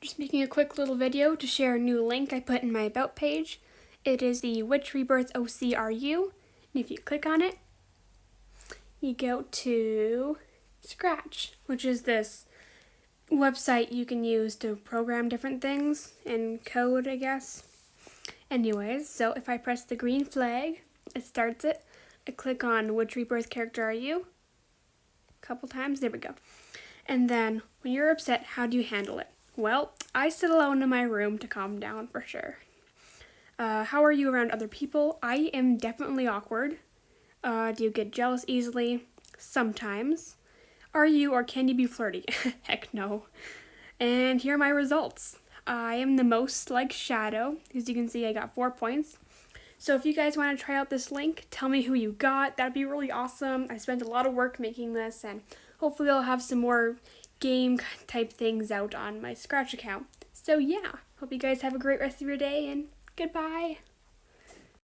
Just making a quick little video to share a new link I put in my About page. It is the Which Rebirth OC Are You? And if you click on it, you go to Scratch, which is this website you can use to program different things in code, I guess. Anyways, so if I press the green flag, it starts it. I click on Which Rebirth character are you? A couple times, there we go. And then, when you're upset, how do you handle it? Well, I sit alone in my room to calm down for sure. How are you around other people? I am definitely awkward. Do you get jealous easily? Sometimes. Are you or can you be flirty? Heck no. And here are my results. I am the most like Shadow. As you can see, I got 4 points. So if you guys want to try out this link, tell me who you got. That'd be really awesome. I spent a lot of work making this, and hopefully I'll have some more game type things out on my Scratch account. So yeah, hope you guys have a great rest of your day, and goodbye.